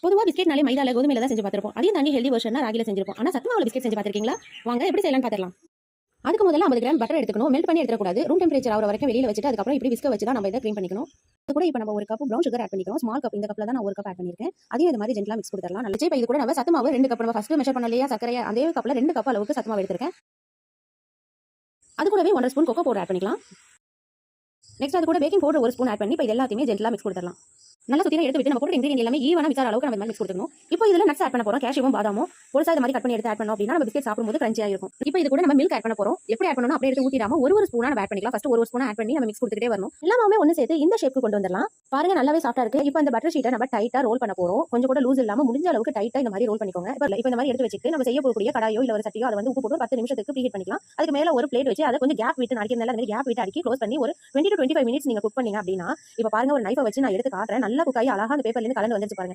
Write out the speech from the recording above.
பொதுவா பிஸ்கெட்னாலே மைதால கோதுமையில தான் செஞ்சு பார்த்திருப்போம். அதையும் தாண்டி ஹெல்தி வெர்ஷனா ராகில செஞ்சிருப்போம். ஆனா சத்து மாவுல பிஸ்கெட் செஞ்சு பார்த்திருக்கீங்களா? வாங்க எப்படி செய்யலாம்னு பார்த்திடலாம். அதுக்கு முதல்ல 50 கிராம் பட்டர் எடுத்துக்கணும். மெல்ட் பண்ணி எடுத்துறக்கூடாது. ரூம் டெம்பரேச்சர் ஆகிற வரைக்கும் வெளியில வச்சுட்டு அதுக்கப்புறம் இப்படி விஸ்க வச்சு தான் நம்ம இதை க்ரீம் பண்ணிக்கணும். அது கூட இப்போ நம்ம ஒரு கப் ப்ரௌன் சுகர் ஆட் பண்ணிக்கிறோம். ஸ்மால் கப் இந்த கப்ல தான் நான் ஒரு கப் ஆட் பண்ணியிருக்கேன். அதையும் இந்த மாதிரி ஜென்டலா மிக்ஸ் கொடுத்துடலாம். நல்ல இப்போ இது கூட நம்ம சத்து மாவு 2 கப் நம்ம ஃபர்ஸ்ட் மெஷர் பண்ணலையா சர்க்கரையா அதே கப்ல 2 கப் அளவுக்கு சத்து மாவு எடுத்திருக்கேன். அது கூடவே 1 ஸ்பூன் கோகோ பவுடர் ஆட் பண்ணிக்கலாம். நெக்ஸ்ட் அது கூட பேக்கிங் பவுடர் 1 ஸ்பூன் ஆட் பண்ணி இப்போ இது எல்லாத்தையுமே ஜென்டலா மிக்ஸ் கொடுத்துடலாம். நல்லா சுத்தினா எடுத்து விட்டு நம்ம போடுற இன்கிரியன்ட் எல்லாமே ஈவனா மிக்ஸ் ஆகிற அளவுக்கு நம்ம மிக்ஸ் கொடுக்கணும். இப்போ இதுல நட்ஸ் ஆட் பண்ண போறோம். கேஷ்யூவும் பாதாமும் பொருசா இந்த மாதிரி கட் பண்ணி எடுத்து ஆட் பண்ணோம் அப்படின்னா நம்ம பிஸ்கெட் சாப்பிடும்போது கிரன்ச்சியா இருக்கும். இப்போ இது கூட நம்ம மில்க் ஆட் பண்ண போறோம். எப்படி ஆட் பண்ணணும் அப்படியே எடுத்து ஊத்திடாம ஒரு ஸ்பூனா நம்ம ஆட் பண்ணிக்கலாம். ஃபர்ஸ்ட் ஒரு ஸ்பூனா ஆட் பண்ணி நம்ம மிக்ஸ் கொடுத்துட்டே வரணும். எல்லாமே ஒன்னு சேர்த்து இந்த ஷேப்க்கு கொண்டு வந்துடலாம். பாருங்க நல்லாவே சாஃப்ட்டா இருக்கு. இப்போ இந்த பட்டர் ஷீட்டை நம்ம டைட்டா ரோல் பண்ண போறோம். கொஞ்சம் கூட லூஸ் இல்லாம முடிஞ்ச அளவுக்கு டைட்டா இந்த மாதிரி ரோல் பண்ணிக்கோங்க. இப்போ இந்த மாதிரி எடுத்து வச்சுட்டு நம்ம செய்ய போகக்கூடிய கடாயோ இல்ல ஒரு சட்டியோ அதை வந்து உப்பு போட்டு 10 நிமிஷத்துக்கு ப்ரீஹீட் பண்ணிக்கலாம். அதுக்கு மேல ஒரு பிளேட் வச்சு அதை கொஞ்சம் கேப் விட்டு நாளைக்கு நல்ல கேப் விட்டு அடிக்கி க்ளோஸ் பண்ணி ஒரு 20 to 25 மினிட்ஸ் நீங்க குக் பண்ணீங்க அப்படின்னா இப்போ பாருங்க ஒரு நைஃபை வச்சு நான் எடுத்து காட்டுறேன். நல்லா குக் ஆகி அழகா அந்த பேப்பர்ல இருந்து கலந்து வந்துச்சு பாருங்க.